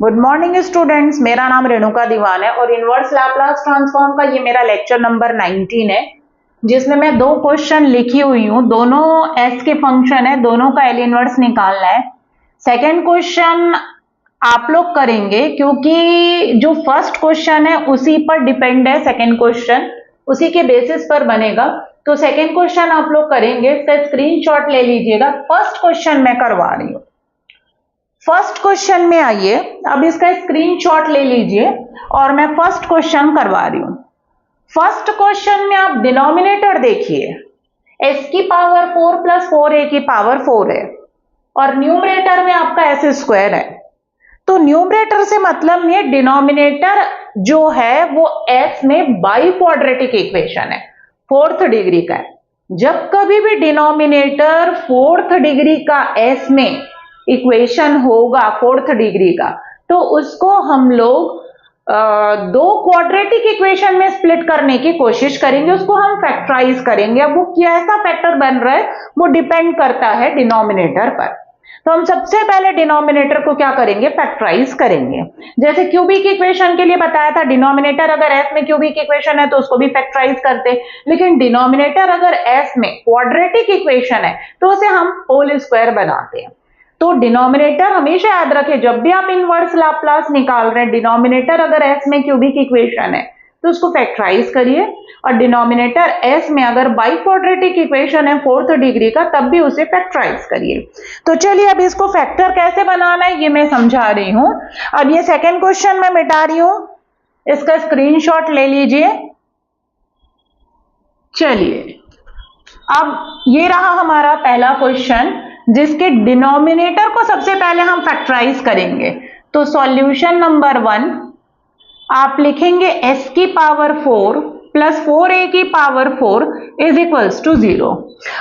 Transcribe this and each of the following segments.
Good morning students, मेरा नाम रेणुका दीवान है और इनवर्स लैपलास ट्रांसफॉर्म का ये मेरा लेक्चर नंबर 19 है, जिसमें मैं दो क्वेश्चन लिखी हुई हूँ। दोनों एस के फंक्शन है, दोनों का एल इनवर्स निकालना है। सेकंड क्वेश्चन आप लोग करेंगे क्योंकि जो फर्स्ट क्वेश्चन है उसी पर डिपेंड है, सेकंड क्वेश्चन उसी के बेसिस पर बनेगा। तो सेकंड क्वेश्चन आप लोग करेंगे, इसका स्क्रीनशॉट ले लीजिएगा। फर्स्ट क्वेश्चन मैं करवा रही हूँ। फर्स्ट क्वेश्चन में आइए, अब इसका स्क्रीनशॉट ले लीजिए और मैं फर्स्ट क्वेश्चन करवा रही हूं। फर्स्ट क्वेश्चन में आप डिनोमिनेटर देखिए, s की पावर 4 प्लस 4a की पावर 4 है और न्यूमरेटर में आपका s स्क्वायर है। तो न्यूमरेटर से मतलब नहीं है, डिनोमिनेटर जो है वो s में बाई क्वाड्रेटिक इक्वेशन है, फोर्थ डिग्री का है। जब कभी भी डिनोमिनेटर फोर्थ डिग्री का s में इक्वेशन होगा फोर्थ डिग्री का, तो उसको हम लोग दो क्वाड्रेटिक इक्वेशन में स्प्लिट करने की कोशिश करेंगे, उसको हम फैक्टराइज करेंगे। अब वो कैसा फैक्टर बन रहा है वो डिपेंड करता है डिनोमिनेटर पर। तो हम सबसे पहले डिनोमिनेटर को क्या करेंगे, फैक्टराइज करेंगे। जैसे क्यूबिक इक्वेशन के लिए बताया था, डिनोमिनेटर अगर s में क्यूबिक इक्वेशन है तो उसको भी फैक्टराइज करते, लेकिन डिनोमिनेटर अगर s में क्वाड्रेटिक इक्वेशन है तो उसे हम होल स्क्वायर बनाते हैं। तो डिनोमिनेटर हमेशा याद रखें, जब भी आप इनवर्स लाप्लास निकाल रहे हैं, डिनोमिनेटर अगर s में क्यूबिक इक्वेशन है तो उसको फैक्टराइज करिए, और डिनोमिनेटर s में अगर बाई क्वाड्रेटिक इक्वेशन है फोर्थ डिग्री का तब भी उसे फैक्टराइज करिए। तो चलिए अब इसको फैक्टर कैसे बनाना है ये मैं समझा रही हूं। अब ये सेकेंड क्वेश्चन मैं मिटा रही हूं, इसका स्क्रीनशॉट ले लीजिए। चलिए अब ये रहा हमारा पहला क्वेश्चन, जिसके डिनोमिनेटर को सबसे पहले हम फैक्टराइज करेंगे। तो सॉल्यूशन नंबर 1 आप लिखेंगे s की पावर 4 प्लस 4a की पावर 4 इज इक्वल्स टू 0।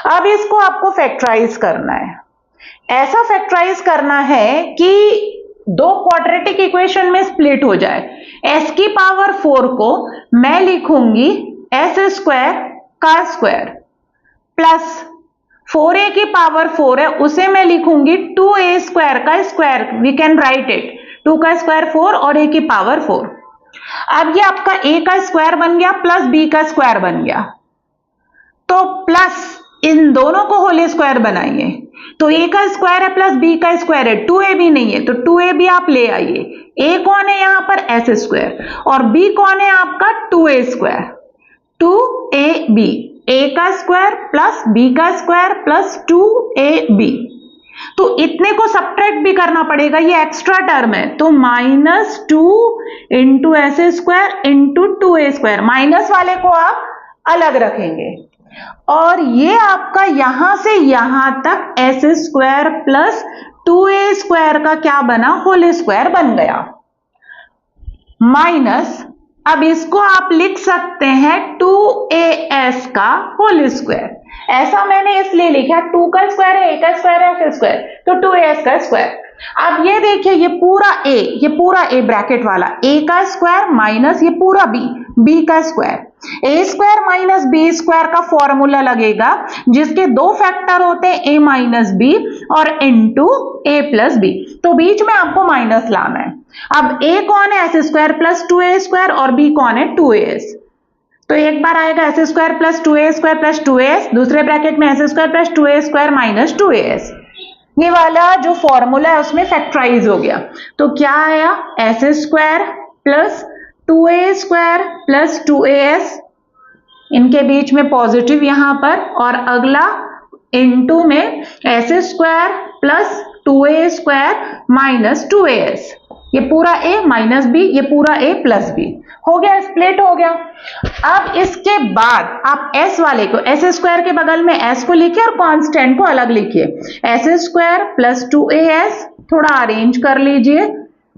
अब इसको आपको फैक्टराइज करना है, ऐसा फैक्टराइज करना है कि दो क्वाड्रेटिक इक्वेशन में स्प्लिट हो जाए। s की पावर 4 को मैं लिखूंगी s स्क्वायर का स्क्वायर प्लस 4a की पावर 4 है उसे मैं लिखूंगी 2a स्क्वायर का square, we can write it 2 का स्क्वायर 4 और a की पावर 4। अब ये आपका a का स्क्वायर बन गया प्लस b का स्क्वायर बन गया, तो प्लस इन दोनों को होल स्क्वायर बनाइए। तो a का स्क्वायर है प्लस b का स्क्वायर है, 2a भी नहीं है तो 2a भी आप ले आइए। a कौन है यहाँ पर, s स्क्वायर, और b कौन है आपका 2a स्क्वायर, 2ab, a का स्क्वायर प्लस b का स्क्वायर प्लस 2ab। तो इतने को सब्ट्रैक्ट भी करना पड़ेगा, ये एक्स्ट्रा टर्म है, तो -2 into s square into 2a square, minus वाले को आप अलग रखेंगे, और ये आपका यहां से यहां तक S square plus 2a square का क्या बना, होल स्क्वायर बन गया, माइनस अब इसको आप लिख सकते हैं 2as का होल स्क्वायर। ऐसा मैंने इसलिए लिखा, 2 का स्क्वायर है, a का स्क्वायर है, s स्क्वायर, तो 2as का स्क्वायर। अब ये देखिए, ये पूरा a ब्रैकेट वाला a का स्क्वायर माइनस ये पूरा b का square, a square minus b square का फॉर्मूला लगेगा जिसके दो फैक्टर होते हैं a माइनस b और इनटू a प्लस b, तो बीच में आपको माइनस लाना है। अब a कौन है, s square plus 2a square, और b कौन है 2as, तो एक बार आएगा s square plus 2a square plus 2as, दूसरे ब्रैकेट में s square plus 2a square minus 2as, ये वाला जो फॉर्मूला है उसमें फैक्टराइज हो गया। तो क्या आया, s square plus 2a square plus 2as, इनके बीच में पॉजिटिव यहां पर, और अगला इनटू में s square plus 2a square minus 2as, ये पूरा a माइनस b, ये पूरा a प्लस b हो गया, स्प्लिट हो गया। अब इसके बाद आप s वाले को, s स्क्वायर के बगल में s को लिखिए और कांस्टेंट को अलग लिखिए, s स्क्वायर प्लस 2as, थोड़ा अरेंज कर लीजिए,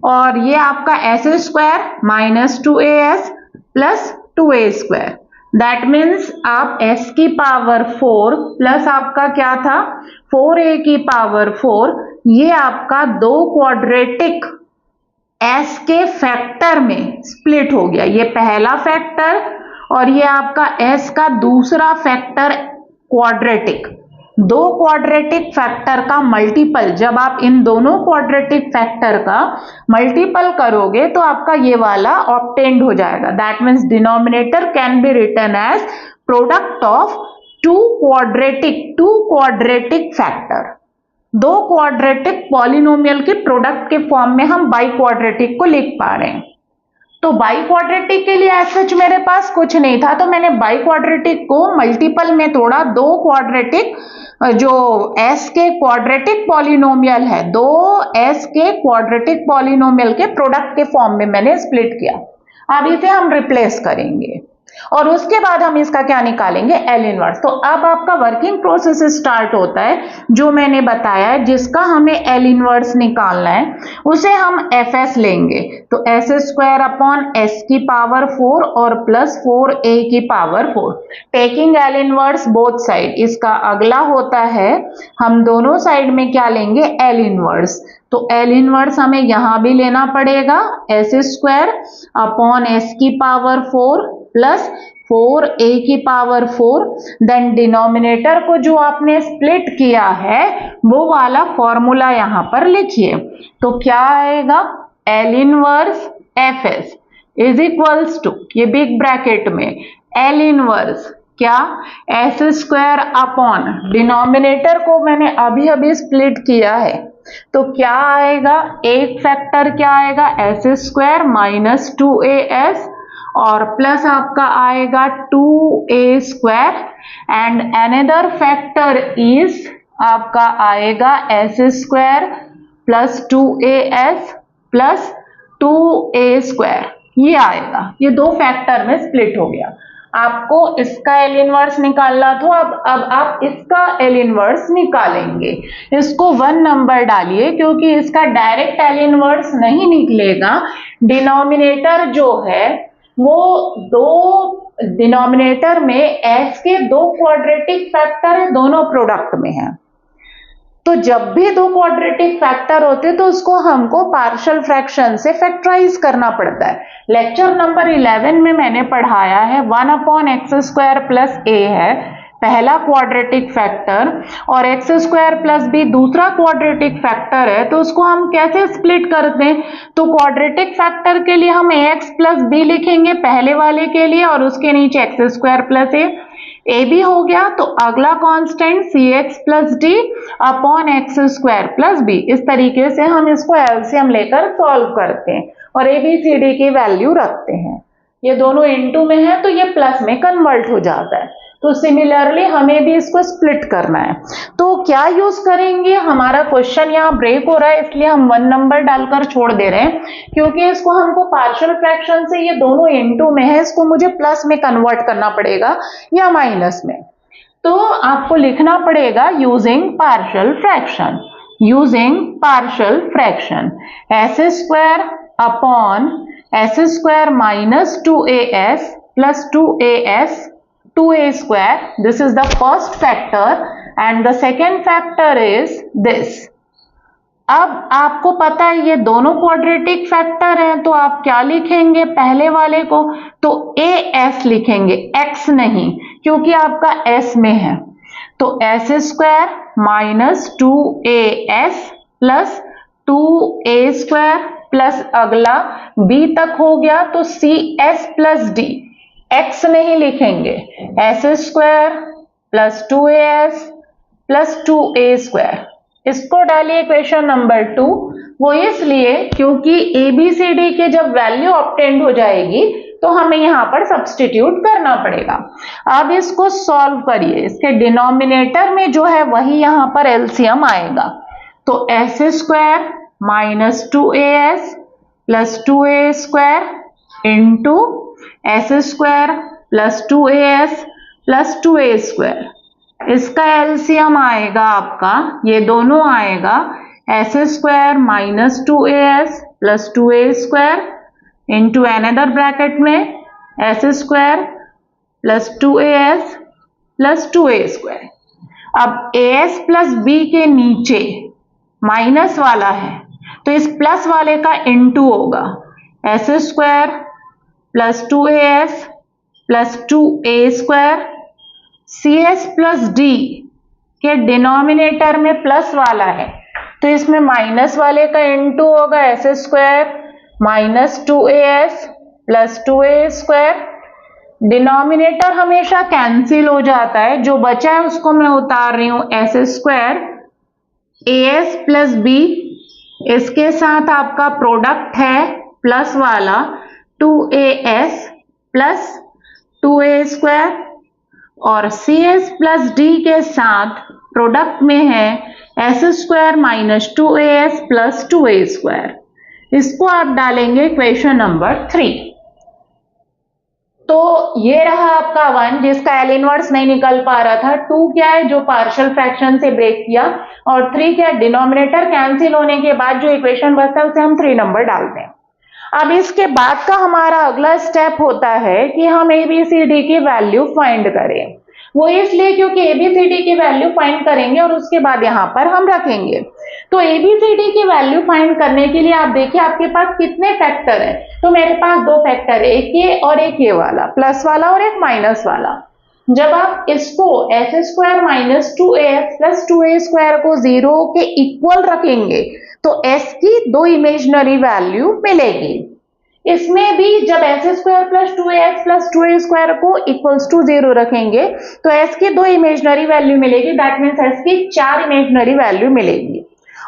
और ये आपका s square minus 2as plus 2a square, that means आप s की पावर 4 प्लस आपका क्या था 4a की पावर 4, ये आपका दो क्वाड्रेटिक s के फैक्टर में स्प्लिट हो गया, ये पहला फैक्टर और ये आपका s का दूसरा फैक्टर क्वाड्रेटिक, दो क्वाड्रेटिक फैक्टर का मल्टीपल, जब आप इन दोनों क्वाड्रेटिक फैक्टर का मल्टीपल करोगे तो आपका ये वाला ऑब्टेन्ड हो जाएगा। That means denominator can be written as product of two quadratic factor. दो क्वाड्रेटिक पॉलिनोमियल के प्रोडक्ट के फॉर्म में हम बाई क्वाड्रेटिक को लिख पा रहे हैं। तो बाई क्वाड्रेटिक के लिए एज सच मेरे पास कुछ नहीं था, तो मैंने बाई क्वाड्रेटिक को मल्टीपल में तोड़ा। दो क्वाड्रेटिक जो एस के क्वाड्रेटिक पॉलिनोमियल है, दो एस के क्वाड्रेटिक पॉलिनोमियल के प्रोडक्ट के फॉर्म में मैंने स्प्लिट किया। अब इसे हम रिप्लेस करेंगे और उसके बाद हम इसका क्या निकालेंगे, एल इनवर्स। तो अब आपका वर्किंग प्रोसेस स्टार्ट होता है, जो मैंने बताया है, जिसका हमें एल इनवर्स निकालना है उसे हम एफ एस लेंगे। तो एस स्क्वायर अपॉन एस की पावर 4 और प्लस 4a की power 4, taking L inverse both side. इसका अगला होता है हम दोनों साइड में क्या लेंगे, एल इनवर्स। तो एल इनवर्स हमें यहां भी लेना पड़ेगा, एस स्क्वायर अपॉन एस की पावर 4 प्लस 4a की पावर 4। देन डिनोमिनेटर को जो आपने स्प्लिट किया है वो वाला फॉर्मूला यहां पर लिखिए। तो क्या आएगा, L inverse F S is equals to, ये बिग ब्रैकेट में एल इनवर्स क्या, एस स्क्वायर अपॉन डिनोमिनेटर को मैंने अभी अभी स्प्लिट किया है, तो क्या आएगा, एक फैक्टर क्या आएगा, एस स्क्वायर माइनस 2as और प्लस आपका आएगा 2a square and another factor is आपका आएगा s square plus 2as plus 2a square, ये आएगा। ये दो फैक्टर में स्प्लिट हो गया। आपको इसका एल इनवर्स निकालना था, अब आप इसका एल इनवर्स निकालेंगे। इसको 1 नंबर डालिए क्योंकि इसका डायरेक्ट एल इनवर्स नहीं निकलेगा। डिनोमिनेटर जो है वो दो, डिनोमिनेटर में एस के दो क्वाड्रेटिक फैक्टर है, दोनों प्रोडक्ट में है। तो जब भी दो क्वाड्रेटिक फैक्टर होते तो उसको हमको पार्शियल फ्रैक्शन से फैक्टराइज करना पड़ता है। लेक्चर नंबर 11 में मैंने पढ़ाया है 1 अपॉन एक्स स्क्वायर प्लस ए है पहला क्वाड्रेटिक फैक्टर और एक्स स्क्वायर प्लस बी दूसरा क्वाड्रेटिक फैक्टर है, तो उसको हम कैसे स्प्लिट करते हैं। तो क्वाड्रेटिक फैक्टर के लिए हम एक्स प्लस बी लिखेंगे पहले वाले के लिए और उसके नीचे x square plus a b हो गया। तो अगला constant c x plus d upon x square plus b. इस तरीके से हम इसको एलसीएम लेकर सॉल्व करते हैं और ए बी सी डी की वैल्यू रखते हैं। ये दोनों इनटू में है तो ये प्लस में कन्वर्ट हो जाता है। तो सिमिलरली हमें भी इसको स्प्लिट करना है। तो क्या यूज करेंगे, हमारा क्वेश्चन यहाँ ब्रेक हो रहा है इसलिए हम 1 नंबर डालकर छोड़ दे रहे हैं क्योंकि इसको हमको पार्शियल फ्रैक्शन से, ये दोनों इनटू में है, इसको मुझे प्लस में कन्वर्ट करना पड़ेगा या माइनस में। तो आपको लिखना पड़ेगा using partial fraction, using partial fraction S square upon s square minus 2as plus 2a square. This is the first factor and the second factor is this. अब आपको पता है ये दोनों क्वाड्रेटिक फैक्टर हैं तो आप क्या लिखेंगे पहले वाले को, तो as लिखेंगे, x नहीं, क्योंकि आपका s में है। तो s square minus 2as plus 2a square plus अगला b तक हो गया तो cs प्लस d, x नहीं लिखेंगे, S square plus 2as plus 2a square. इसको डालिए क्वेश्चन नंबर 2। वो इसलिए क्योंकि ABCD के जब वैल्यू ऑब्टेन्ड हो जाएगी तो हमें यहां पर सब्स्टिट्यूट करना पड़ेगा। अब इसको सॉल्व करिए, इसके डिनोमिनेटर में जो है वही यहां पर एलसीएम आएगा। तो s square minus 2as plus 2a square into s square plus 2as plus 2a square. इसका एलसीएम आएगा आपका, ये दोनों आएगा s square minus 2as plus 2a square into another bracket में s square plus 2as plus 2a square. अब as plus b के नीचे माइनस वाला है तो इस प्लस वाले का इंटू होगा, S square plus 2as plus 2a square, cs plus d कि डिनोमिनेटर में प्लस वाला है, तो इसमें माइनस वाले का इनटू होगा S square minus 2as plus 2a square. Denominator हमेशा कैंसिल हो जाता है, जो बचा है उसको मैं उतार रही हूं S square as plus B, इसके साथ आपका प्रोडक्ट है प्लस वाला 2as प्लस 2a स्क्वायर, और cs प्लस d के साथ प्रोडक्ट में है S square minus 2as plus 2a square. इसको आप डालेंगे इक्वेशन नंबर 3। तो ये रहा आपका 1 जिसका एल इनवर्स नहीं निकल पा रहा था, 2 क्या है जो पार्शियल फ्रैक्शन से ब्रेक किया, और 3 क्या डिनोमिनेटर कैंसिल होने के बाद जो इक्वेशन बचता है उसे हम 3 नंबर डालते हैं। अब इसके बाद का हमारा अगला स्टेप होता है कि हम ABCD की वैल्यू फाइंड करें। वो इसलिए क्योंकि ABCD की वैल्यू फाइंड करेंगे और उसके बाद यहाँ पर हम रखेंगे। तो ABCD की वैल्यू फाइंड करने के लिए आप देखिए आपके पास कितने फैक्टर है। तो मेरे पास 2 फैक्टर है, एक ये और एक ये वाला, प्लस वाला और एक माइनस वाला। जब आप इसको S square minus 2as plus 2a square को 0 के इक्वल रखेंगे तो s की 2 इमेजिनरी वैल्यू मिलेगी। इसमें भी जब S square plus 2as plus 2a square को इक्वल्स टू 0 रखेंगे तो s की 2 इमेजिनरी वैल्यू मिलेगी, दैट मीन्स s की 4 इमेजिनरी वैल्यू मिलेगी।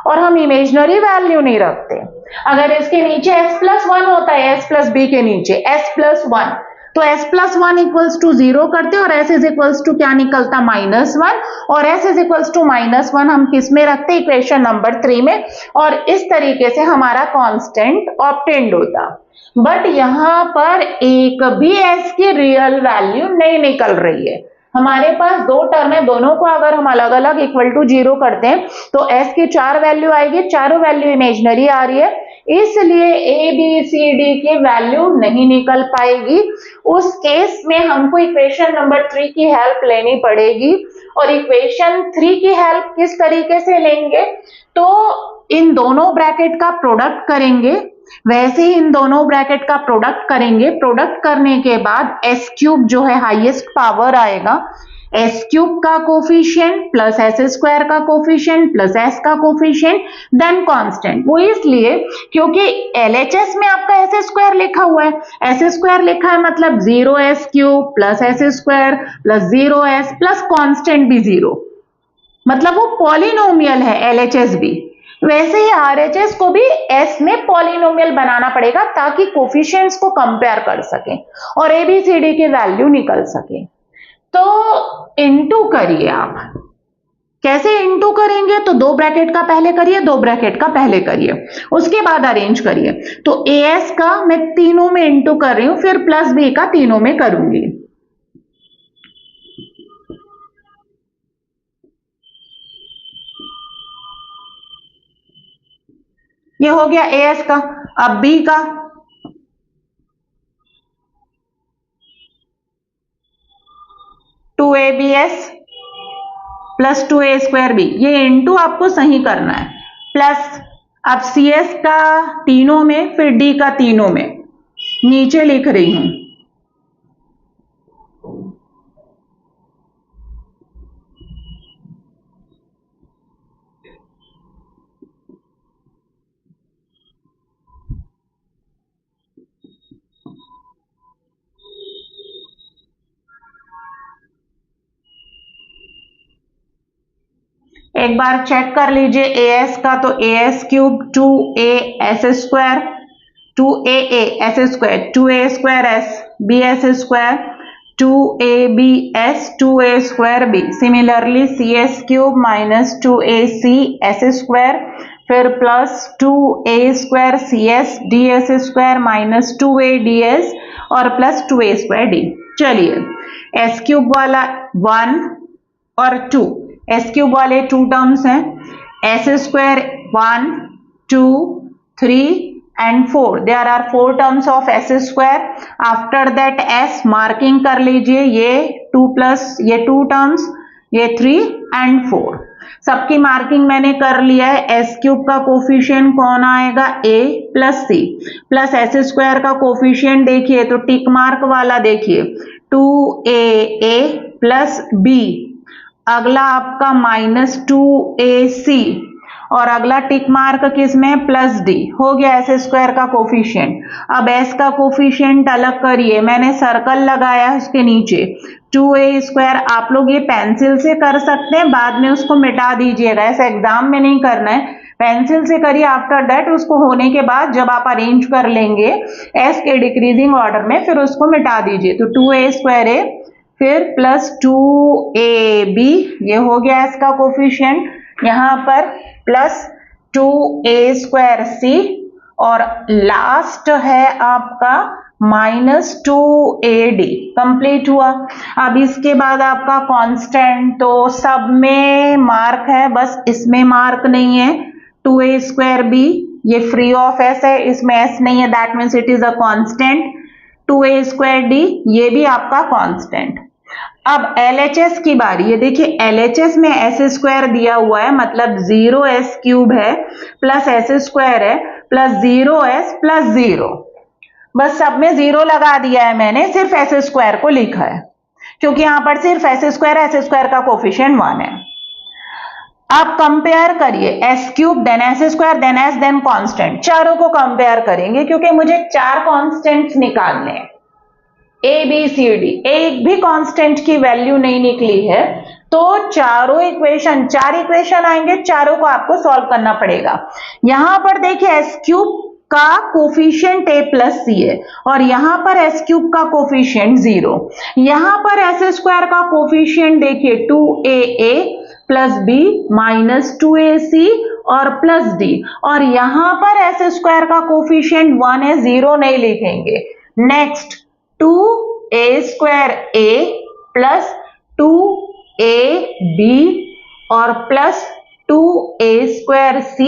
और हम इमेजिनरी वैल्यू नहीं रखते। अगर इसके नीचे s प्लस 1 होता है, s प्लस b के नीचे s प्लस 1, तो s प्लस 1 इक्वल्स टू 0 करते और s इज इक्वल्स टू क्या निकलता -1, और s इज इक्वल्स टू -1 हम किस में रखते, इक्वेशन नंबर 3 में, और इस तरीके से हमारा कांस्टेंट ऑब्टेन्ड होता। बट यहाँ पर एक भी s की रियल वैल्यू नहीं निकल रही है। हमारे पास 2 टर्म है, दोनों को अगर हम अलग अलग इक्वल टू 0 करते हैं तो s की 4 वैल्यू आएगी, चारों वैल्यू इमेजिनरी आ रही है, इसलिए ABCD की वैल्यू नहीं निकल पाएगी। उस केस में हमको इक्वेशन नंबर 3 की हेल्प लेनी पड़ेगी। और इक्वेशन 3 की हेल्प किस तरीके से लेंगे, तो इन दोनों ब्रैकेट का प्रोडक्ट करेंगे, वैसे ही इन दोनों ब्रैकेट का प्रोडक्ट करेंगे। प्रोडक्ट करने के बाद s क्यूब जो है हाईएस्ट पावर आएगा, s क्यूब का कोफिशिएंट प्लस s स्क्वायर का कोफिशिएंट प्लस s का कोफिशिएंट देन कांस्टेंट। वो इसलिए क्योंकि LHS में आपका s स्क्वायर लिखा हुआ है, s स्क्वायर लिखा है मतलब 0s cube plus s square plus 0s plus constant भी 0, मतलब वो पॉलिनोमियल है LHS भी। वैसे ही RHS को भी s में पॉलिनोमियल बनाना पड़ेगा ताकि कोफिशिएंट्स को कंपेयर कर सकें और ABCD की वैल्यू निकल सके। तो इनटू करिए आप, कैसे इनटू करेंगे, तो 2 ब्रैकेट का पहले करिए, 2 ब्रैकेट का पहले करिए, उसके बाद अरेंज करिए। तो as का मैं तीनों में इनटू कर रही हूं, फिर प्लस b का तीनों में करूंगी। ये हो गया as का। अब b का, two ABS plus 2a square b, ये इनटू आपको सही करना है, प्लस अब CS का तीनों में, फिर d का तीनों में, नीचे लिख रही हूं। एक बार चेक कर लीजिए as का, तो as cube 2as square 2aa s square 2a square s bs square 2abs 2a square b, similarly cs cube minus 2ac s square, फिर plus 2a square cs ds square minus 2a ds और plus 2a square d। चलिए s cube वाला 1 और 2, s cube वाले 2 terms हैं, s square 1 2 3 and 4, there are 4 terms of s square। after that s marking कर लीजिए, ये 2 plus ये 2 टर्म्स, ये 3 and 4, सबकी मार्किंग मैंने कर लिया है। s क्यूब का कोफिशिएंट कौन आएगा, a plus c, plus s square का कोफिशिएंट देखिए तो टिक मार्क वाला देखिए 2aa प्लस b अगला आपका -2ac और अगला टिक मार्क किस में प्लस डी हो गया एस स्क्वायर का कोफिशिएंट। अब एस का कोफिशिएंट अलग करिए, मैंने सर्कल लगाया उसके नीचे 2a स्क्वायर। आप लोग ये पेंसिल से कर सकते हैं, बाद में उसको मिटा दीजिएगा, ऐसे एग्जाम में नहीं करना है, पेंसिल से करिए। आफ्टर दैट उसको होने के बाद जब आप अरेंज कर लेंगे एस के डिक्रीजिंग ऑर्डर में, फिर उसको मिटा दीजिए। तो 2a स्क्वायर है, फिर प्लस 2ab, ये हो गया एस का कोफिशिएंट, यहाँ पर प्लस 2a स्क्वायर सी, और लास्ट है आपका -2ad। कंप्लीट हुआ। अब इसके बाद आपका कांस्टेंट, तो सब में मार्क है, बस इसमें मार्क नहीं है। 2a स्क्वायर बी, ये फ्री ऑफ एस है, इसमें एस नहीं है, that means it is a constant. 2a square D, ये भी आपका कांस्टेंट। अब LHS की बारी है। देखिए LHS में एस स्क्वायर दिया हुआ है, मतलब 0s क्यूब है प्लस एस स्क्वायर है प्लस 0s प्लस 0, बस सब में 0 लगा दिया है मैंने, सिर्फ एस स्क्वायर को लिखा है क्योंकि यहां पर सिर्फ एस स्क्वायर का कोफिशिएंट 1 है। अब कंपेयर करिए S cube then S square then S then constant, चारों को कंपेयर करेंगे क्योंकि मुझे 4 कांस्टेंट्स निकालने हैं, ए बी सी डी, एक भी कांस्टेंट की वैल्यू नहीं निकली है, तो चारों इक्वेशन, 4 इक्वेशन आएंगे, चारों को आपको सॉल्व करना पड़ेगा। यहां पर देखिए एस क्यूब का कोफिशिएंट a प्लस सी है और यहां पर एस क्यूब का कोफिशिएंट 0, यहां पर एस स्क्वायर का कोफिशिएंट देखिए 2aa plus B minus 2ac और प्लस डी, और यहां पर एस स्क्वायर का कोफिशिएंट 1 है, 0 नहीं लिखेंगे। Next 2a square a plus 2ab और plus 2a square c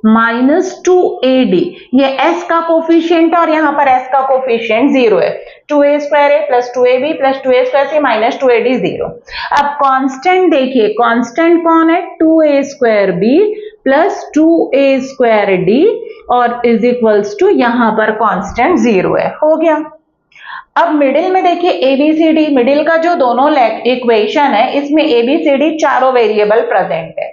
minus 2ad, ये s का कोफिशिएंट और यहां पर s का कोफिशिएंट 0 है। 2a square a plus 2ab plus 2a square c minus 2ad 0। अब कांस्टेंट देखिए, कांस्टेंट कौन है, 2a square b plus 2a square d और इज इक्वल्स टू, यहां पर कांस्टेंट 0 है, हो गया। अब मिडिल में देखिए ABCD, मिडिल का जो दोनों इक्वेशन है इसमें ABCD चारों वेरिएबल प्रेजेंट है,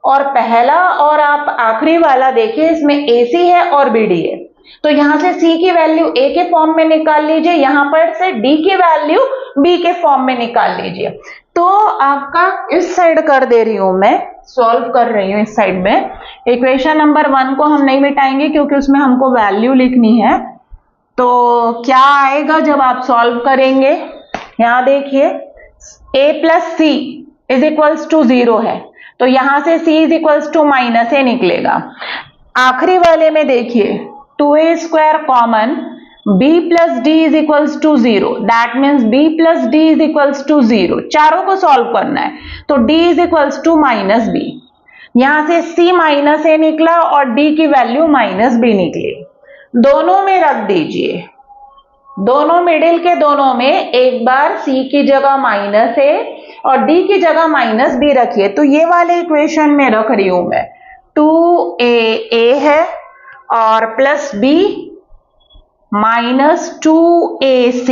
और पहला और आप आखिरी वाला देखिए इसमें AC है और BD है, तो यहां से C की वैल्यू A के फॉर्म में निकाल लीजिए, यहां पर से D की वैल्यू B के फॉर्म में निकाल लीजिए। तो आपका इस साइड कर दे रही हूं मैं, सॉल्व कर रही हूं इस साइड में। इक्वेशन नंबर 1 को हम नहीं मिटाएंगे क्योंकि उसमें हमको वैल्यू लिखनी है। तो क्या आएगा जब आप सॉल्व करेंगे, यहां देखिए a plus C is equals to 0 है, तो यहां से c is equals to minus a निकलेगा। आखिरी वाले में देखिए 2a square common, b plus D is equals to 0, that means b plus D is equals to 0, चारों को सॉल्व करना है, तो d is equals to minus b, यहां से c माइनस a निकला और d की वैल्यू माइनस b निकली, दोनों में रख दीजिए, दोनों मिडिल के दोनों में एक बार c की जगह माइनस a और d की जगह माइनस b रखिए। तो ये वाले इक्वेशन में रख रही हूं मैं, 2aa है और प्लस b माइनस 2ac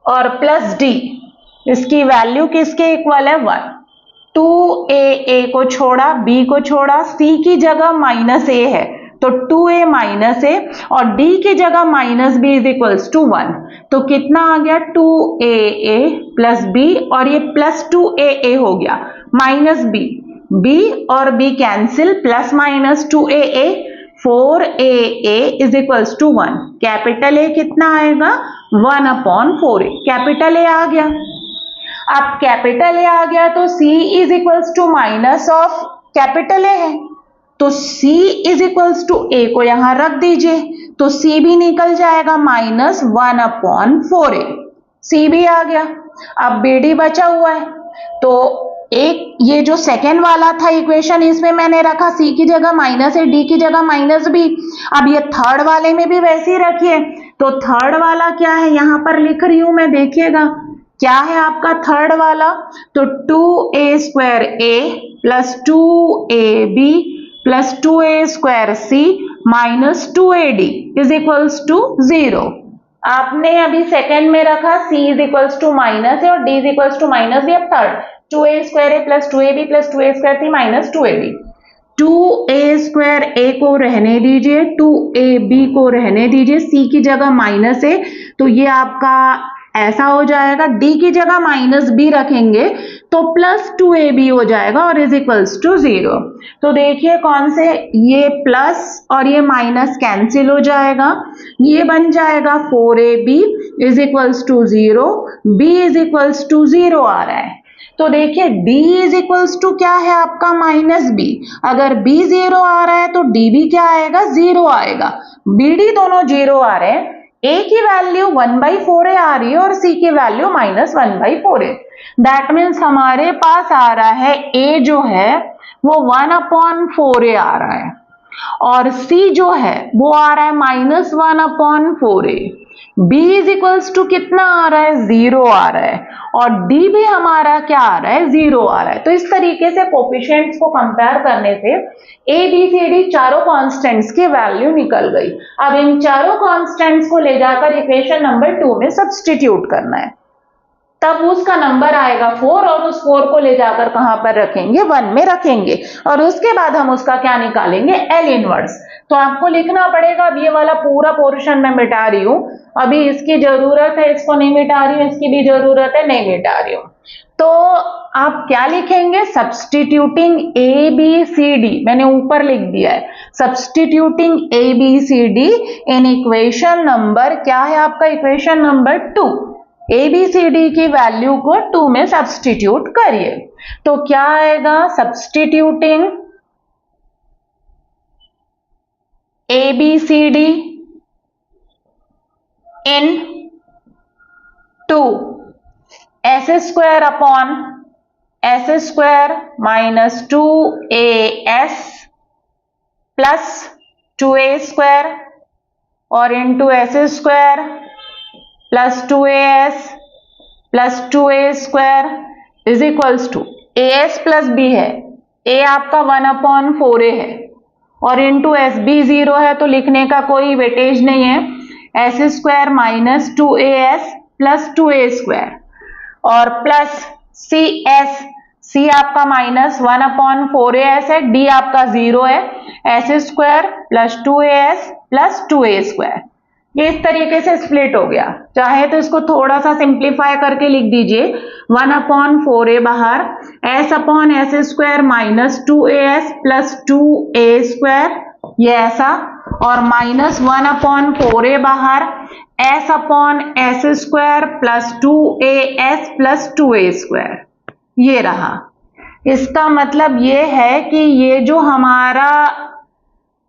और प्लस d, इसकी वैल्यू किसके इक्वल है 1। 2aa को छोड़ा, b को छोड़ा, c की जगह माइनस a है तो 2a माइनस a और d की जगह minus b is equals to 1, तो कितना आ गया 2aa प्लस b और ये प्लस 2aa हो गया माइनस b, b और b cancel, plus minus 2aa, 4aa is equals to 1, capital A कितना आएगा 1/4a, कैपिटल A आ गया। अब कैपिटल A आ गया तो c is equals to minus of capital A है, तो c is equals to a को यहां रख दीजिए, तो c भी निकल जाएगा माइनस 1/4a, c भी आ गया। अब bd बचा हुआ है, तो एक ये जो सेकेंड वाला था इक्वेशन, इसमें मैंने रखा c की जगह माइनस a, d की जगह माइनस b। अब ये थर्ड वाले में भी वैसे ही रखिए, तो थर्ड वाला क्या है यहां पर लिख रही हूं मैं, देखिएगा क्या है आपका थर्ड वाला, तो 2a square a plus 2ab plus 2a square c minus 2ad is equals to 0। आपने अभी सेकेंड में रखा c is equals to minus है और d is equals to minus भी, अब थर्ड 2a स्क्वायर है plus 2ab plus 2a square थी minus 2ab। 2a square a को रहने दीजिए, 2ab को रहने दीजिए, c की जगह माइनस a, तो ये आपका ऐसा हो जाएगा, d की जगह माइनस b रखेंगे तो प्लस 2ab हो जाएगा और इज इक्वल्स टू 0। तो देखिए कौन से, ये प्लस और ये माइनस कैंसिल हो जाएगा, ये बन जाएगा 4ab is equals to 0, b is equals to 0 आ रहा है। तो देखिए d इज इक्वल्स टू क्या है आपका माइनस b, अगर b 0 आ रहा है तो d भी क्या आएगा 0 आएगा, bd दोनों 0 आ रहे हैं, a की वैल्यू 1/4a आ रही है और c की value minus 1/4a। That means हमारे पास आ रहा है a जो है वो 1/4a आ रहा है और c जो है वो आ रहा है minus 1/4a। b is equals to कितना आ रहा है 0 आ रहा है और d भी हमारा क्या आ रहा है 0 आ रहा है। तो इस तरीके से कोफिशिएंट्स को कंपेयर करने से a b c d चारों कांस्टेंट्स की वैल्यू निकल गई। अब इन चारों कांस्टेंट्स को ले जाकर इक्वेशन नंबर 2 में सब्स्टिट्यूट करना है, तब उसका नंबर आएगा 4 और उस 4 को ले जाकर कहां पर रखेंगे 1 में रखेंगे और उसके बाद हम उसका क्या निकालेंगे एल इनवर्स। तो आपको लिखना पड़ेगा, अब ये वाला पूरा पोर्शन मैं मिटा रही हूं, अभी इसकी जरूरत है, इसको नहीं मिटा रही हूं, इसकी भी जरूरत है, नहीं मिटा रही हूं। तो आप क्या लिखेंगे, substituting a b c d, मैंने ऊपर लिख दिया है substituting a b c d in equation number, क्या है आपका equation number 2, a b c d की वैल्यू को 2 में सब्स्टिट्यूट करिए। तो क्या आएगा, substituting a b c d in 2 s square upon s square minus 2as plus 2a square और into s square plus 2as plus 2a square is equals to as plus b है, a आपका 1/4a है और into S B 0 है तो लिखने का कोई वेटेज नहीं है, S square minus 2as plus 2a square और प्लस सी आपका माइनस 1/4as है, डी आपका 0 है, S square plus 2as plus 2a square. ये इस तरीके से स्प्लिट हो गया, चाहे तो इसको थोड़ा सा सिंप्लीफाई करके लिख दीजिए 1/4a बाहर, s upon s square minus 2as plus 2a square, ये ऐसा, और माइनस 1/4a बाहर, s upon s square plus 2as plus 2a square, ये रहा। इसका मतलब ये है कि ये जो हमारा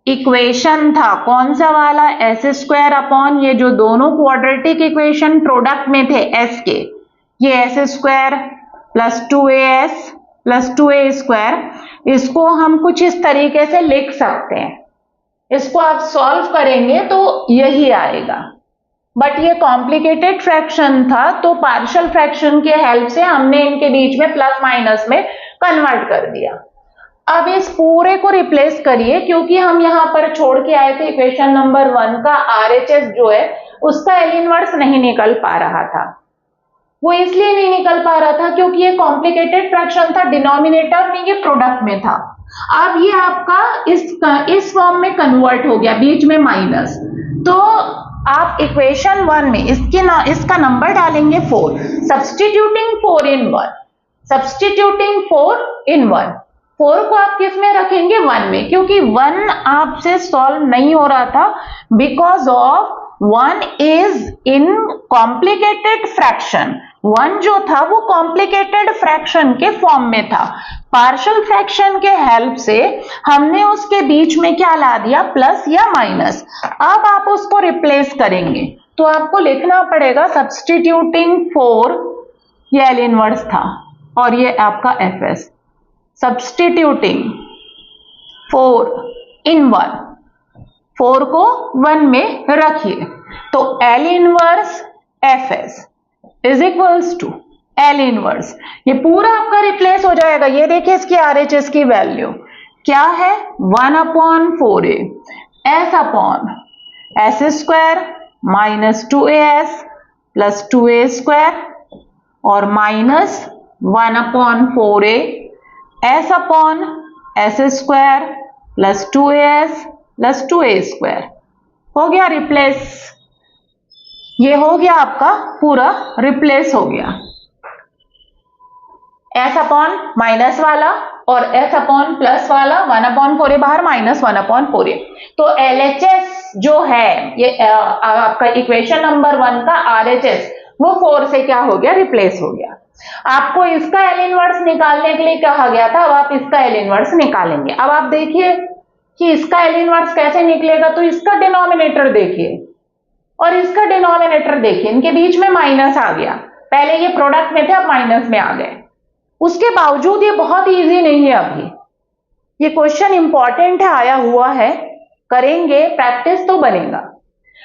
इक्वेशन था कौन सा वाला, एस स्क्वायर अपॉन ये जो दोनों क्वाड्रेटिक इक्वेशन प्रोडक्ट में थे s के, ये S square plus 2as plus 2a square, इसको हम कुछ इस तरीके से लिख सकते हैं, इसको आप सॉल्व करेंगे तो यही आएगा। बट ये कॉम्प्लिकेटेड फ्रैक्शन था तो पार्शियल फ्रैक्शन के हेल्प से हमने इनके बीच में प्लस माइनस में कन्वर्ट कर दिया। अब इस पूरे को रिप्लेस करिए, क्योंकि हम यहां पर छोड़ के आए थे इक्वेशन नंबर 1 का RHS जो है उसका एल इनवर्स नहीं निकल पा रहा था। वो इसलिए नहीं निकल पा रहा था क्योंकि ये कॉम्प्लिकेटेड फ्रैक्शन था, डिनोमिनेटर में ये प्रोडक्ट में था। अब ये आपका इस फॉर्म में कन्वर्ट हो गया, बीच में माइनस, तो आप इक्वेशन 1 में इसका नंबर डालेंगे 4, सब्स्टिट्यूटिंग 4 in 1, सब्स्टिट्यूटिंग 4 in 1, 4 को आप किस में रखेंगे 1 में, क्योंकि 1 आपसे सॉल्व नहीं हो रहा था because of 1 is in complicated fraction, 1 जो था वो कॉम्प्लिकेटेड फ्रैक्शन के फॉर्म में था। पार्शियल फ्रैक्शन के हेल्प से हमने उसके बीच में क्या ला दिया, प्लस या माइनस। अब आप उसको रिप्लेस करेंगे तो आपको लिखना पड़ेगा सब्स्टिट्यूटिंग 4, ये एल इनवर्स था और ये आपका fs, सब्स्टिट्यूटिंग 4 in 1, 4 को 1 में रखिए तो L inverse fs is equals to L inverse, ये पूरा आपका रिप्लेस हो जाएगा। ये देखिए इसकी RHS की वैल्यू क्या है 1/4a s upon s square minus 2as plus 2a square और minus 1/4a s upon s square plus 2as plus 2a square हो गया रिप्लेस। ये हो गया आपका पूरा रिप्लेस हो गया, s अपॉन माइनस वाला और s अपॉन प्लस वाला 1/4a बाहर माइनस 1/4a। तो LHS जो है ये आपका इक्वेशन नंबर 1 का RHS वो 4 से क्या हो गया, रिप्लेस हो गया। आपको इसका एल इनवर्स निकालने के लिए कहा गया था, अब आप इसका एल इनवर्स निकालेंगे। अब आप देखिए कि इसका एल इनवर्स कैसे निकलेगा, तो इसका डिनोमिनेटर देखिए और इसका डिनोमिनेटर देखिए, इनके बीच में माइनस आ गया। पहले ये प्रोडक्ट में थे, अब माइनस में आ गए। उसके बावजूद ये बहुत इजी नहीं है। अभी ये क्वेश्चन इंपॉर्टेंट है, आया हुआ है, करेंगे प्रैक्टिस तो बनेगा।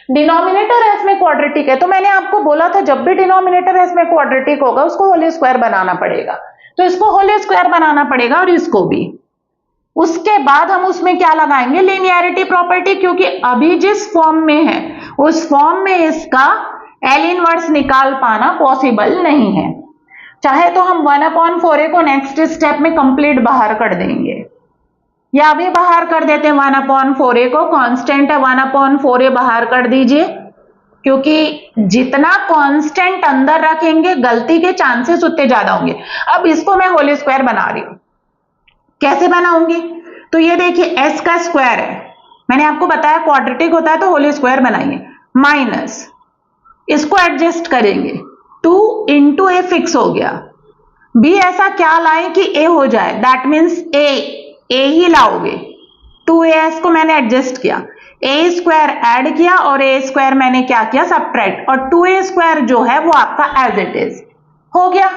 डिनोमिनेटर एस में क्वाड्रेटिक है, तो मैंने आपको बोला था जब भी डिनोमिनेटर एस में क्वाड्रेटिक होगा उसको होल स्क्वायर बनाना पड़ेगा, तो इसको होल स्क्वायर बनाना पड़ेगा और इसको भी। उसके बाद हम उसमें क्या लगाएंगे, लीनियरिटी प्रॉपर्टी, क्योंकि अभी जिस फॉर्म में है उस फॉर्म में इसका एल इनवर्स निकाल पाना पॉसिबल नहीं है। चाहे तो हम 1/4a को नेक्स्ट स्टेप में कंप्लीट बाहर कर देंगे, या अभी बाहर कर देते हैं 1/4a को, कांस्टेंट है 1/4a बाहर कर दीजिए, क्योंकि जितना कांस्टेंट अंदर रखेंगे गलती के चांसेस उतने ज्यादा होंगे। अब इसको मैं होल स्क्वायर बना रही हूं, कैसे बनाऊंगी, तो ये देखिए s का स्क्वायर है, मैंने आपको बताया क्वाड्रेटिक होता है तो होल स्क्वायर बनाइए, माइनस इसको एडजस्ट करेंगे, 2 into a फिक्स हो गया। b ऐसा क्या लाए कि a हो जाए, दैट मीन्स a ही लाओगे। 2as को मैंने एडजस्ट किया, a स्क्वायर ऐड किया और a स्क्वायर मैंने क्या किया, सबट्रैक्ट, और 2a स्क्वायर जो है वो आपका एज इट इज हो गया।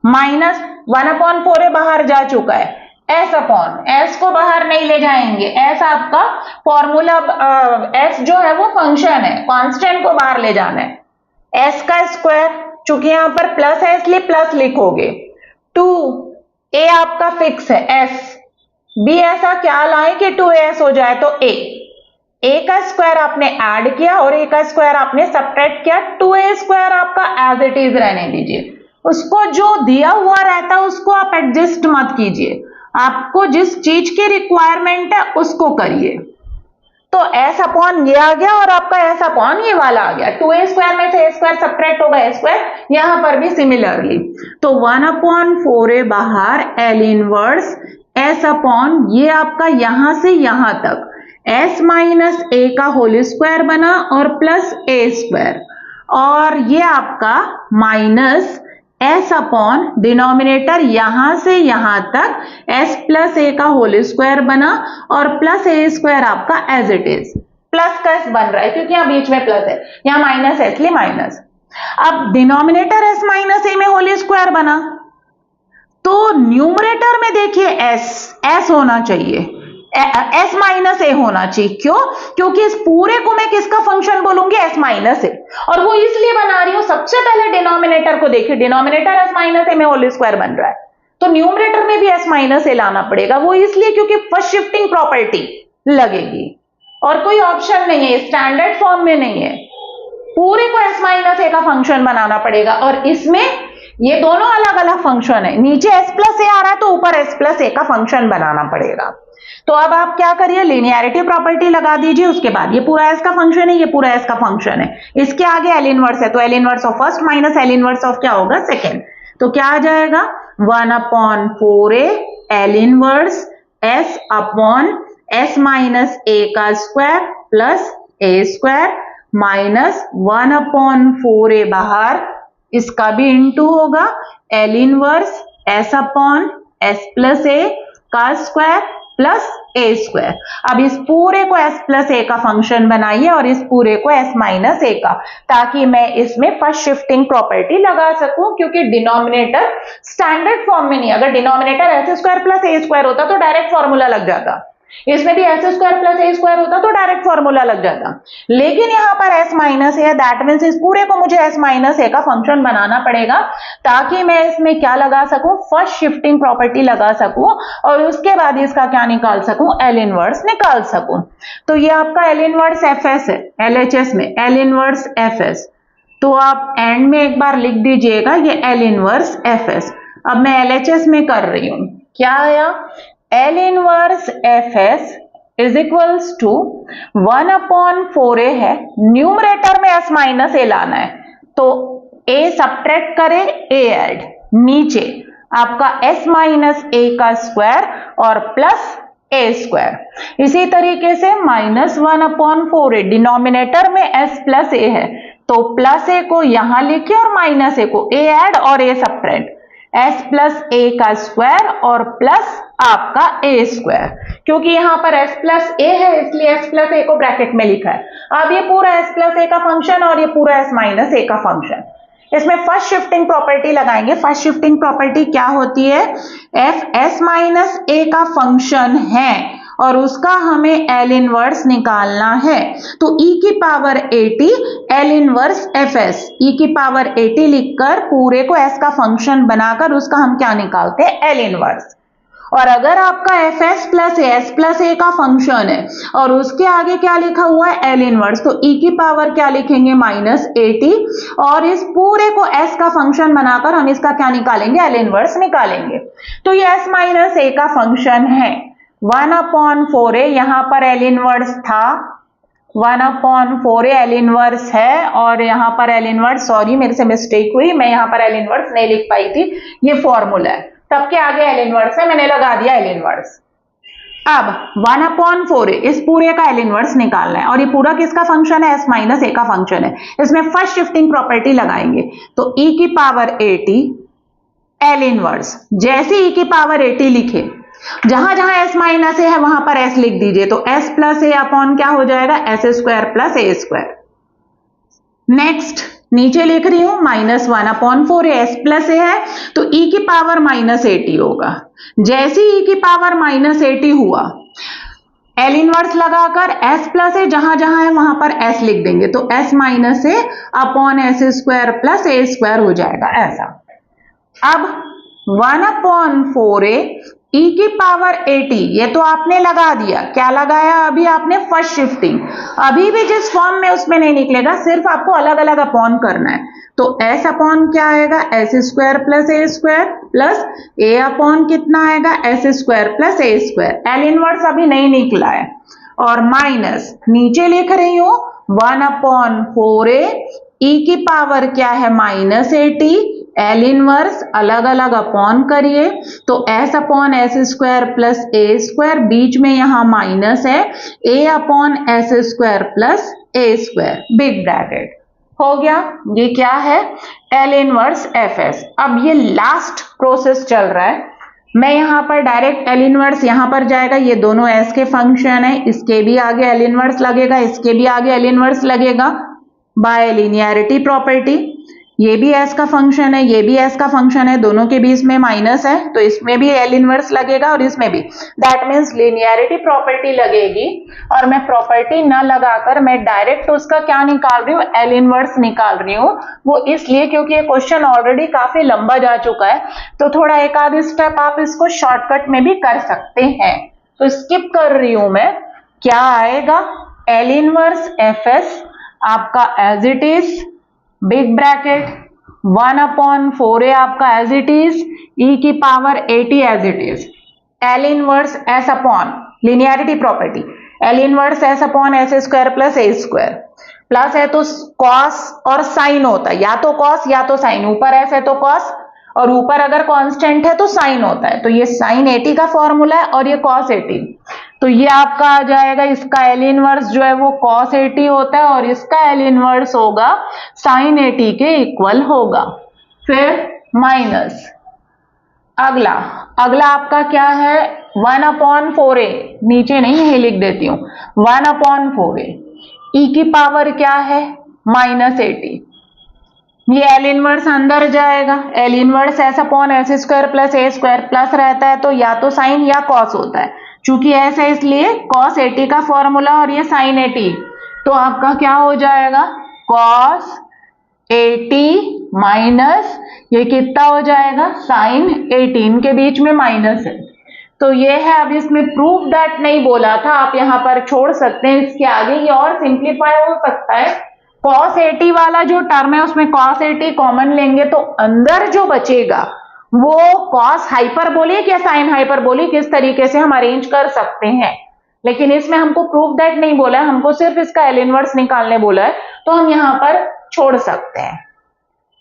माइनस 1/4a बाहर जा चुका है, s अपॉन s को बाहर नहीं ले जाएंगे, s आपका फॉर्मूला, s जो है वो फंक्शन है, कांस्टेंट को बाहर ले जाना है। s का स्क्वायर, चूंकि यहां पर प्लस है इसलिए प्लस लिखोगे, 2a आपका फिक्स है, s b ऐसा क्या लाए कि 2as हो जाए, तो a का स्क्वायर आपने ऐड किया और a का स्क्वायर आपने सबट्रैक्ट किया, 2a स्क्वायर आपका एज इट इज रहने दीजिए। उसको जो दिया हुआ रहता है उसको आप एडजस्ट मत कीजिए, आपको जिस चीज की रिक्वायरमेंट है उसको करिए। तो s अपॉन ये आ गया और आपका s अपॉन ये वाला आ गया, 2a स्क्वायर में से a स्क्वायर सबट्रैक्ट होगा a स्क्वायर, यहां पर भी सिमिलरली, तो 1/4a बाहर एल इनवर्स s अपॉन ये आपका यहां से यहां तक s माइनस a का होल स्क्वायर बना और प्लस a स्क्वायर, और ये आपका माइनस s अपॉन डिनोमिनेटर यहां से यहां तक s प्लस a का होल स्क्वायर बना और प्लस a स्क्वायर आपका एज इट इज, प्लस का s बन रहा है क्योंकि यहां बीच में प्लस है, यहां माइनस है इसलिए माइनस। अब डिनोमिनेटर s माइनस a में होल स्क्वायर बना, तो न्यूमरेटर में देखिए s होना चाहिए, s माइनस ए होना चाहिए। क्यों? क्योंकि इस पूरे को मैं किसका फंक्शन बोलूंगी, s माइनस ए, और वो इसलिए बना रही हूं, सबसे पहले डिनोमिनेटर को देखिए, डिनोमिनेटर s माइनस ए में होल स्क्वायर बन रहा है, तो न्यूमरेटर में भी s माइनस ए लाना पड़ेगा, वो इसलिए क्योंकि फर्स्ट शिफ्टिंग प्रॉपर्टी लगेगी और कोई ऑप्शन नहीं है, स्टैंडर्ड फॉर्म में नहीं है, पूरे को s माइनस ए का फंक्शन बनाना पड़ेगा। और इसमें ये दोनों अलग अलग फंक्शन है, नीचे s प्लस ए आ रहा है तो ऊपर s प्लस ए का फंक्शन बनाना पड़ेगा। तो अब आप क्या करिए, लीनियरिटी प्रॉपर्टी लगा दीजिए, उसके बाद ये पूरा s का फंक्शन है, ये पूरा s का फंक्शन है, इसके आगे एल इनवर्स है, तो L inverse of first minus L inverse of क्या होगा, सेकेंड, तो क्या आ जाएगा 1/4a L inverse s upon s minus a का square plus a square minus 1/4a बाहर, इसका भी इंटू होगा L inverse s upon s plus a का स्क्वायर प्लस a स्क्वायर। अब इस पूरे को s प्लस a का फंक्शन बनाइए और इस पूरे को s माइनस a का, ताकि मैं इसमें फर्स्ट शिफ्टिंग प्रॉपर्टी लगा सकूं, क्योंकि डिनोमिनेटर स्टैंडर्ड फॉर्म में नहीं, अगर denominator s square plus a square होता तो डायरेक्ट फॉर्मूला लग जाता, इसमें भी s square plus a square होता तो डायरेक्ट फॉर्मूला लग जाता, लेकिन यहां पर s माइनस है, दैट मीन्स इस पूरे को मुझे s माइनस a का फंक्शन बनाना पड़ेगा, ताकि मैं इसमें क्या लगा सकूं, फर्स्ट शिफ्टिंग प्रॉपर्टी लगा सकूं और उसके बाद इसका क्या निकाल सकूं, एल इनवर्स निकाल सकूं। तो ये आपका एल इनवर्स fs है, LHS में एल इनवर्स fs, तो आप एंड में एक बार लिख दीजिएगा ये एल इनवर्स fs। अब मैं LHS में कर रही हूं, क्या आया, L inverse FS is equals to 1/4A है, न्यूमरेटर में S माइनस ए लाना है, तो A सब्ट्रैक्ट करे, A ऐड, नीचे आपका S माइनस ए का स्क्वायर और प्लस A स्क्वायर। इसी तरीके से -1/4A, डिनोमिनेटर में S प्लस ए है, तो प्लस ए को यहां लिखे और माइनस ए को, A ऐड और A सब्ट्रैक्ट, S प्लस ए का स्क्वायर और प्लस आपका A स्क्वायर, क्योंकि यहां पर S प्लस ए है इसलिए S प्लस ए को ब्रैकेट में लिखा है। अब ये पूरा S प्लस ए का फंक्शन और ये पूरा S माइनस ए का फंक्शन, इसमें फर्स्ट शिफ्टिंग प्रॉपर्टी लगाएंगे। फर्स्ट शिफ्टिंग प्रॉपर्टी क्या होती है, f s माइनस ए का फंक्शन है और उसका हमें L इनवर्स निकालना है, तो e की power at L inverse fs, e की पावर at लिखकर पूरे को s का फंक्शन बनाकर उसका हम क्या निकालते हैं, L इनवर्स। और अगर आपका fs प्लस s प्लस ए का फंक्शन है और उसके आगे क्या लिखा हुआ है, L इनवर्स, तो e की पावर क्या लिखेंगे, -at, और इस पूरे को s का फंक्शन बनाकर हम इसका क्या निकालेंगे, L इनवर्स निकालेंगे। तो ये s माइनस ए का फंक्शन है, 1/4A, यहां पर L इनवर्स था, 1/4A L इनवर्स है, और यहां पर L इनवर्स, सॉरी मेरे से मिस्टेक हुई, मैं यहां पर L इनवर्स नहीं लिख पाई थी, ये फॉर्मूला है, तब के आगे L इनवर्स है, मैंने लगा दिया L इनवर्स। अब 1/4A, इस पूरे का L इनवर्स निकालना है, और ये पूरा किसका फंक्शन है, S माइनस ए का फंक्शन है। इसमें फर्स्ट शिफ्टिंग प्रॉपर्टी लगाएंगे, तो e की पावर at L इनवर्स, जैसे e की पावर at लिखे, जहां जहां S माइनस ए है वहां पर S लिख दीजिए, तो S प्लस ए अपॉन क्या हो जाएगा, S square plus A square. Next नीचे लिख रही हूं, -1/4A, S प्लस ए है तो e की पावर -at होगा, जैसे e की पावर -at हुआ, L इनवर्स लगाकर S प्लस ए जहां जहां है वहां पर S लिख देंगे, तो S minus A upon S square plus A square हो जाएगा ऐसा। अब 1/4A e की पावर at, ये तो आपने लगा दिया, क्या लगाया अभी आपने, फर्स्ट शिफ्टिंग, अभी भी जिस फॉर्म में उसमें नहीं निकलेगा, सिर्फ आपको अलग अलग अपॉन करना है, तो s अपॉन क्या आएगा, S स्क्वायर प्लस A स्क्वायर प्लस A अपॉन कितना आएगा, S square plus A square, L inverse अभी नहीं निकला है, और माइनस नीचे लिख रही हूं 1/4A e की पावर क्या है, -at, L इनवर्स अलग अलग अपॉन करिए, तो S upon S square plus A square, बीच में यहां माइनस है, A upon S square plus A square, big bracket हो गया। ये क्या है, L इनवर्स FS। अब ये लास्ट प्रोसेस चल रहा है, मैं यहां पर डायरेक्ट L इनवर्स यहां पर जाएगा, ये दोनों S के फंक्शन है, इसके भी आगे L इनवर्स लगेगा, इसके भी आगे L इनवर्स लगेगा बाय लिनियरिटी प्रॉपर्टी, ये भी S का फंक्शन है, ये भी S का फंक्शन है, दोनों के बीच में माइनस है, तो इसमें भी L इनवर्स लगेगा और इसमें भी, दैट मीन्स लिनियरिटी प्रॉपर्टी लगेगी, और मैं प्रॉपर्टी न लगाकर मैं डायरेक्ट उसका क्या निकाल रही हूँ, L इनवर्स निकाल रही हूँ। वो इसलिए क्योंकि ये क्वेश्चन ऑलरेडी काफी लंबा जा चुका है, तो थोड़ा एक आध स्टेप आप इसको शॉर्टकट में भी कर सकते हैं, तो स्किप कर रही हूं मैं। क्या आएगा, L इनवर्स FS आपका as it is, big bracket 1/4A आपका एज इट इज, e की power at as it is, L inverse S upon linearity property, L inverse S upon S square plus A स्क्वायर, plus है तो cos और sign होता है, या तो cos या तो साइन, ऊपर S है तो cos और ऊपर अगर कांस्टेंट है तो साइन होता है, तो ये साइन 80 का फॉर्मूला है और ये cos 80, तो ये आपका आ जाएगा, इसका L इनवर्स जो है वो cos 80 होता है और इसका L इनवर्स होगा साइन 80 के इक्वल होगा। फिर माइनस अगला आपका क्या है, 1/4A, नीचे नहीं है लिख देती हूं, 1/4A e की पावर क्या है, -80, ये L इनवर्स अंदर जाएगा, L inverse S upon S square plus A स्क्वायर, प्लस रहता है तो या तो साइन या कॉस होता है, चूंकि S है इसलिए cos 80 का फॉर्मूला और ये साइन 80, तो आपका क्या हो जाएगा, cos 80 माइनस ये कितना हो जाएगा, साइन 18 के बीच में माइनस है, तो ये है। अब इसमें प्रूफ दैट नहीं बोला था, आप यहां पर छोड़ सकते हैं, इसके आगे ये और सिंप्लीफाई हो सकता है। cos 80 वाला जो टर्म है उसमें cos 80 कॉमन लेंगे तो अंदर जो बचेगा वो कॉस हाइपरबोलिक या साइन हाइपरबोलिक इस तरीके से हम अरेंज कर सकते हैं, लेकिन इसमें हमको प्रूफ दैट नहीं बोला है, हमको सिर्फ इसका एल इनवर्स निकालने बोला है, तो हम यहां पर छोड़ सकते हैं।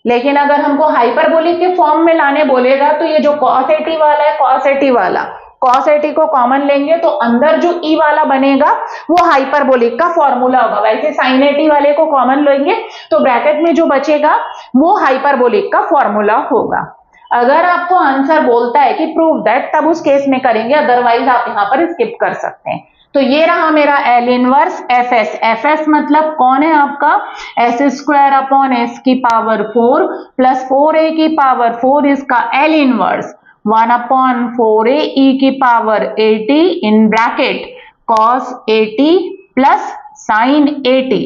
लेकिन अगर हमको हाइपरबोलिक के फॉर्म में लाने बोलेगा तो ये जो cos 80 वाला है, cos 80 वाला, cos 80 को कॉमन लेंगे तो अंदर जो e वाला बनेगा वो हाइपरबोलिक का फॉर्मूला होगा। वैसे sin 80 वाले को कॉमन लेंगे तो ब्रैकेट में जो बचेगा वो हाइपरबोलिक का फॉर्मूला होगा। अगर आपको आंसर बोलता है कि प्रूव दैट, तब उस केस में करेंगे, अदरवाइज आप यहां पर स्किप कर सकते हैं। तो ये रहा मेरा L inverse F S. F S मतलब कौन है आपका, एस स्क्वायर अपॉन एस की पावर 4 प्लस 4a की पावर 4, इसका L inverse 1 upon 4a e की power 80 in bracket cos 80 plus sin 80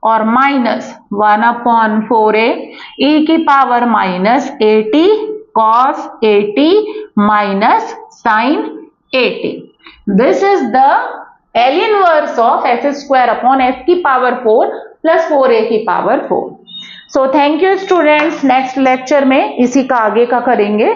और माइनस 1 अपॉन 4a e की power minus 80 cos 80 minus sin 80. This is the L inverse of s square upon s की power 4 plus 4a की power 4. So thank you students. Next lecture में इसी का आगे का करेंगे।